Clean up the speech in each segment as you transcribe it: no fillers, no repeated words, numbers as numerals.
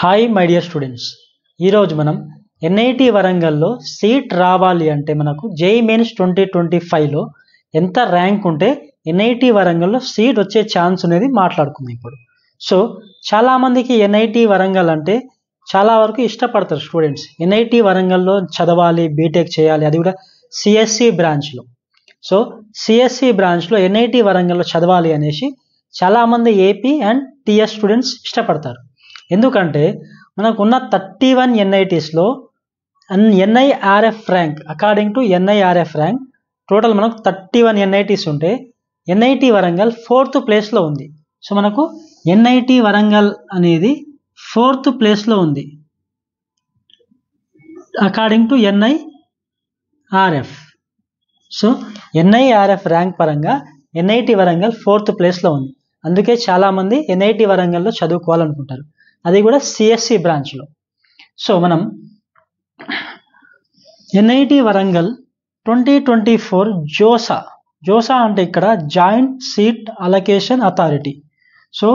Hi my dear students, ఈరోజు మనం NIT వరంగల్లో సీట్ రావాలి అంటే మనకు జేఈ మెయిన్స్ 2025లో ఎంత ర్యాంక్ ఉంటే ఎన్ఐటి వరంగల్లో సీట్ వచ్చే ఛాన్స్ అనేది మాట్లాడుకుందాం ఇప్పుడు. సో చాలామందికి ఎన్ఐటి వరంగల్ అంటే చాలా వరకు ఇష్టపడతారు స్టూడెంట్స్. ఎన్ఐటి వరంగల్లో చదవాలి, బీటెక్ చేయాలి, అది కూడా సిఎస్సి బ్రాంచ్లో. సో సిఎస్సి బ్రాంచ్లో ఎన్ఐటి వరంగల్లో చదవాలి అనేసి చాలామంది ఏపీ అండ్ టీఎస్ స్టూడెంట్స్ ఇష్టపడతారు. ఎందుకంటే మనకున్న 31 ఎన్ఐటీస్లో NIRF rank, according to NIRF rank total మనకు 31 ఎన్ఐటీస్ ఉంటే ఎన్ఐటి వరంగల్ 4th ప్లేస్లో ఉంది. సో మనకు ఎన్ఐటి వరంగల్ అనేది 4th ప్లేస్లో ఉంది according to NIRF. So NIRF rank పరంగా ఎన్ఐటి వరంగల్ 4th ప్లేస్లో ఉంది. అందుకే చాలామంది ఎన్ఐటి వరంగల్లో చదువుకోవాలనుకుంటారు, అది కూడా సిఎస్సి బ్రాంచ్లో. సో మనం ఎన్ఐటి వరంగల్ 2024 జోసా అంటే ఇక్కడ joint seat allocation authority. So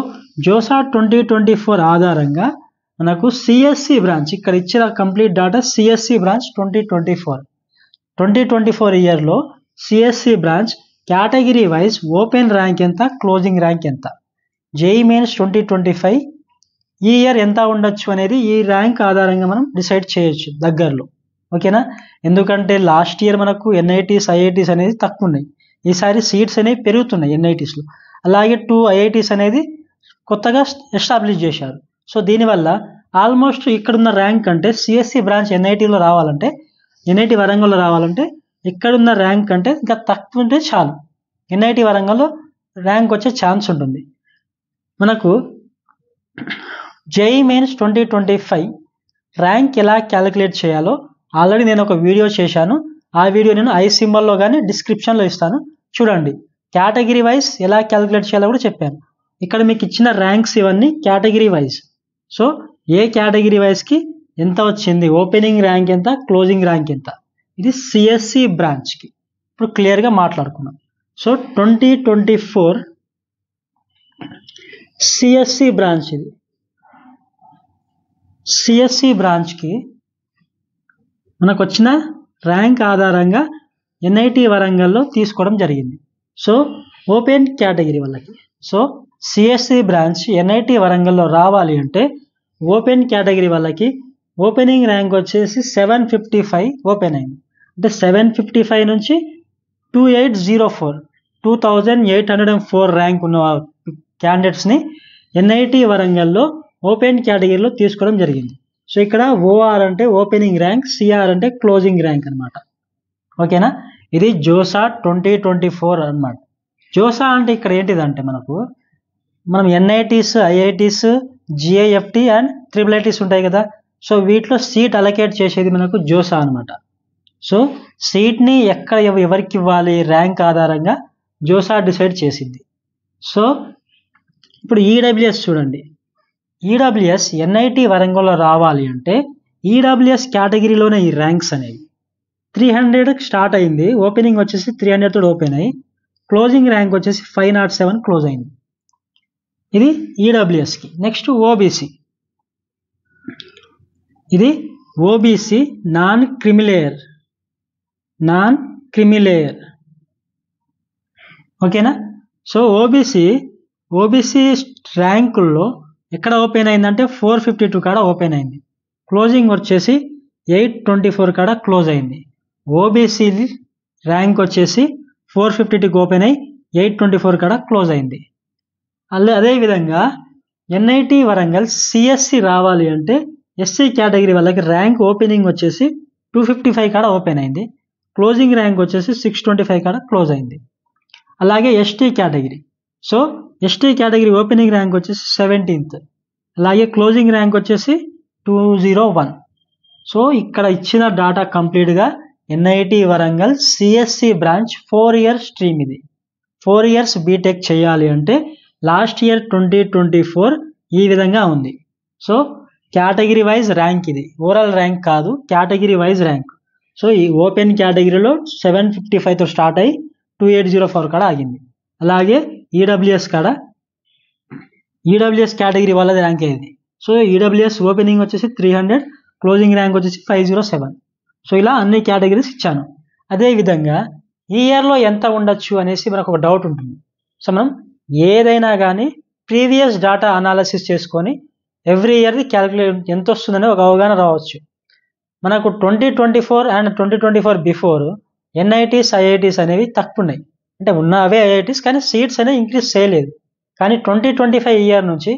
JoSAA 2024 ఆధారంగా మనకు సిఎస్సి బ్రాంచ్, ఇక్కడ ఇచ్చిన కంప్లీట్ డాటా సిఎస్సి బ్రాంచ్ 2024 ఇయర్లో CSE branch category wise open rank ఎంత, క్లోజింగ్ ర్యాంక్ ఎంత, జేఈ మెయిన్స్ 2025 ఈ ఇయర్ ఎంత ఉండొచ్చు అనేది ఈ ర్యాంక్ ఆధారంగా మనం డిసైడ్ చేయొచ్చు దగ్గరలో. ఓకేనా? ఎందుకంటే లాస్ట్ ఇయర్ మనకు ఎన్ఐటీస్ ఐఐటీస్ అనేది తక్కువ ఉన్నాయి, ఈసారి సీట్స్ అనేవి పెరుగుతున్నాయి ఎన్ఐటీస్లో. అలాగే 2 ఐఐటీస్ అనేది కొత్తగా ఎస్టాబ్లిష్ చేశారు. సో దీనివల్ల ఆల్మోస్ట్ ఇక్కడున్న ర్యాంక్ అంటే సిఎస్సి బ్రాంచ్ ఎన్ఐటీలో రావాలంటే, ఎన్ఐటి వరంగల్లో రావాలంటే ఇక్కడున్న ర్యాంక్ అంటే ఇంకా తక్కువ ఉంటే చాలు, ఎన్ఐటి వరంగల్లో ర్యాంక్ వచ్చే ఛాన్స్ ఉంటుంది. మనకు జేఈ మెయిన్స్ 2025 ర్యాంక్ ఎలా క్యాలిక్యులేట్ చేయాలో ఆల్రెడీ నేను ఒక వీడియో చేశాను. ఆ వీడియో నేను ఐ సింబల్లో కానీ డిస్క్రిప్షన్లో ఇస్తాను, చూడండి. కేటగిరీ వైజ్ ఎలా క్యాలిక్యులేట్ చేయాలో కూడా చెప్పాను. ఇక్కడ మీకు ఇచ్చిన ర్యాంక్స్ ఇవన్నీ కేటగిరీ వైజ్. సో ఏ కేటగిరీ వైజ్కి ఎంత వచ్చింది, ఓపెనింగ్ ర్యాంక్ ఎంత, క్లోజింగ్ ర్యాంక్ ఎంత, ఇది సిఎస్సి బ్రాంచ్కి ఇప్పుడు క్లియర్గా మాట్లాడుకున్నాం. సో 2024 సిఎస్సి బ్రాంచ్, ఇది సిఎస్సి బ్రాంచ్కి మనకు వచ్చిన ర్యాంక్ ఆధారంగా ఎన్ఐటి వరంగల్లో తీసుకోవడం జరిగింది. సో ఓపెన్ కేటగిరీ వాళ్ళకి, సో సిఎస్సి బ్రాంచ్ ఎన్ఐటి వరంగల్లో రావాలి అంటే ఓపెన్ కేటగిరీ వాళ్ళకి ఓపెనింగ్ ర్యాంక్ వచ్చేసి 755 ఓపెన్ అయింది. అంటే 755 నుంచి 2804 ర్యాంక్ ఉన్న క్యాండిడేట్స్ని ఎన్ఐటి వరంగల్లో ఓపెన్ కేటగిరీలో తీసుకోవడం జరిగింది. సో ఇక్కడ ఓఆర్ అంటే ఓపెనింగ్ ర్యాంక్, సిఆర్ అంటే క్లోజింగ్ ర్యాంక్ అనమాట. ఓకేనా? ఇది జోసా 2024 అనమాట. జోసా అంటే ఇక్కడ ఏంటిదంటే మనం NITs, IITs, GIFT and triple ఉంటాయి కదా. సో వీటిలో సీట్ అలొకేట్ చేసేది మనకు జోసా అనమాట. సో సీట్ని ఎక్కడ ఎవరికి ఇవ్వాలి ర్యాంక్ ఆధారంగా జోసా డిసైడ్ చేసింది. సో ఇప్పుడు ఈడబ్ల్యూఎస్ చూడండి, ఈడబ్ల్యూఎస్ ఎన్ఐటి వరంగల్లో రావాలి అంటే ఈడబ్ల్యూఎస్ కేటగిరీలోనే ఈ ర్యాంక్స్ అనేవి 300 స్టార్ట్ అయింది, ఓపెనింగ్ వచ్చేసి 300 తోటి ఓపెన్ అయ్యి క్లోజింగ్ ర్యాంక్ వచ్చేసి 507 క్లోజ్ అయింది. ఇది ఈడబ్ల్యూఎస్కి. నెక్స్ట్ ఓబీసీ, ఇది ఓబీసీ నాన్ క్రిమిలేయర్. ఓకేనా? సో ఓబీసీ ర్యాంకుల్లో ఎక్కడ ఓపెన్ అయిందంటే 452 కాడ ఓపెన్ అయింది, క్లోజింగ్ వచ్చేసి 824 కాడ క్లోజ్ అయింది. ఓబీసీ ర్యాంక్ వచ్చేసి 452కి ఓపెన్ అయ్యి 824 కాడ క్లోజ్ అయింది. అదేవిధంగా ఎన్ఐటి వరంగల్ సిఎస్సి రావాలి అంటే ఎస్సీ కేటగిరీ వాళ్ళకి ర్యాంక్ ఓపెనింగ్ వచ్చేసి 255 కాడ ఓపెన్ అయింది, క్లోజింగ్ ర్యాంక్ వచ్చేసి 625 కాడ క్లోజ్ అయింది. అలాగే ST category, so ST category opening rank వచ్చేసి 17th, అలాగే క్లోజింగ్ ర్యాంక్ వచ్చేసి 201. సో ఇక్కడ ఇచ్చిన డాటా కంప్లీట్గా NIT Warangal CSE branch 4 year stream. ఇది 4 years బీటెక్ చేయాలి అంటే లాస్ట్ ఇయర్ 2024 ఈ విధంగా ఉంది. సో కేటగిరీ వైజ్ ర్యాంక్, ఇది ఓవరాల్ ర్యాంక్ కాదు, కేటగిరీ వైజ్ ర్యాంక్. సో ఈ ఓపెన్ కేటగిరీలో 755తో స్టార్ట్ అయ్యి 2804 కాడ ఆగింది. అలాగే ఈడబ్ల్యూఎస్ కాడ, ఈడబ్ల్యూఎస్ కేటగిరీ వాళ్ళది ర్యాంక్ అయ్యేది. సో ఈడబ్ల్యూఎస్ ఓపెనింగ్ వచ్చేసి 300, క్లోజింగ్ ర్యాంక్ వచ్చేసి 507. సో ఇలా అన్ని కేటగిరీస్ ఇచ్చాను. అదేవిధంగా ఈ ఇయర్లో ఎంత ఉండొచ్చు అనేసి మనకు ఒక డౌట్ ఉంటుంది. సో మనం ఏదైనా కానీ ప్రీవియస్ డేటా అనాలిసిస్ చేసుకొని ఎవ్రీ ఇయర్ది క్యాలిక్యులేట్ ఎంత వస్తుందనే ఒక అవగాహన రావచ్చు. మనకు 2024 అండ్ 2024 బిఫోర్ ఎన్ఐటీస్ ఐఐటీస్ అనేవి తక్కువ ఉన్నాయి, అంటే ఉన్నవే ఐఐటీస్ కానీ సీట్స్ అనేవి ఇంక్రీజ్ చేయలేదు. కానీ 2025 ఇయర్ నుంచి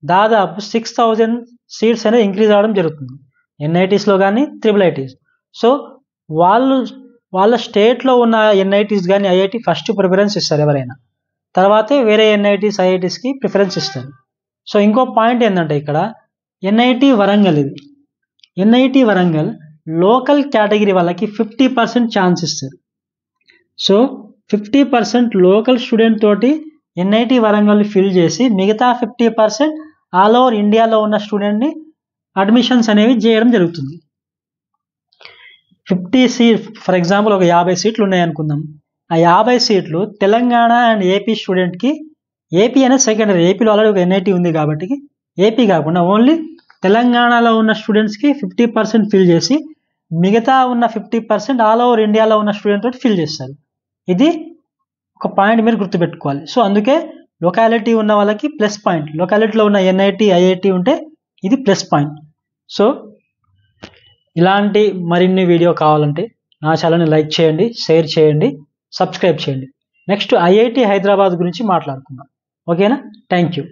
దాదాపు 6,000 సీట్స్ అనేది ఇంక్రీజ్ అవ్వడం జరుగుతుంది ఎన్ఐటీస్లో కానీ IIITs. సో వాళ్ళ స్టేట్లో ఉన్న ఎన్ఐటీస్ కానీ ఐఐటి ఫస్ట్ ప్రిఫరెన్స్ ఇస్తారు ఎవరైనా, తర్వాతే వేరే ఎన్ఐటీస్ ఐఐటీస్కి ప్రిఫరెన్స్ ఇస్తారు. సో ఇంకో పాయింట్ ఏంటంటే ఇక్కడ ఎన్ఐటి వరంగల్, ఇది ఎన్ఐటి వరంగల్ లోకల్ కేటగిరీ వాళ్ళకి 50% ఛాన్స్ ఇస్తారు. సో 50% లోకల్ స్టూడెంట్ తోటి ఎన్ఐటి వరంగల్ ఫిల్ చేసి మిగతా 50% ఆల్ ఓవర్ ఇండియాలో ఉన్న స్టూడెంట్ని అడ్మిషన్స్ అనేవి చేయడం జరుగుతుంది. 50 సీట్ ఫర్ ఎగ్జాంపుల్ ఒక 50 సీట్లు ఉన్నాయనుకుందాం. ఆ 50 సీట్లు తెలంగాణ అండ్ ఏపీ స్టూడెంట్కి, ఏపీ అనేది సెకండరీ, ఏపీలో ఆల్రెడీ ఒక ఎన్ఐటి ఉంది కాబట్టి ఏపీ కాకుండా ఓన్లీ తెలంగాణలో ఉన్న స్టూడెంట్స్కి 50% ఫిల్ చేసి మిగతా ఉన్న 50% ఆల్ ఓవర్ ఇండియాలో ఉన్న స్టూడెంట్ తోటి ఫిల్ చేస్తారు. ఇది ఒక పాయింట్ మీరు గుర్తుపెట్టుకోవాలి. సో అందుకే లొకాలిటీ ఉన్న వాళ్ళకి ప్లస్ పాయింట్, లొకాలిటీలో ఉన్న ఎన్ఐటి ఐఐటి ఉంటే ఇది ప్లస్ పాయింట్. సో ఇలాంటి మరిన్ని వీడియో కావాలంటే నా ఛానల్ని లైక్ చేయండి, షేర్ చేయండి, సబ్స్క్రైబ్ చేయండి. నెక్స్ట్ ఐఐటి హైదరాబాద్ గురించి మాట్లాడుకుందాం. ఓకేనా? Thank you.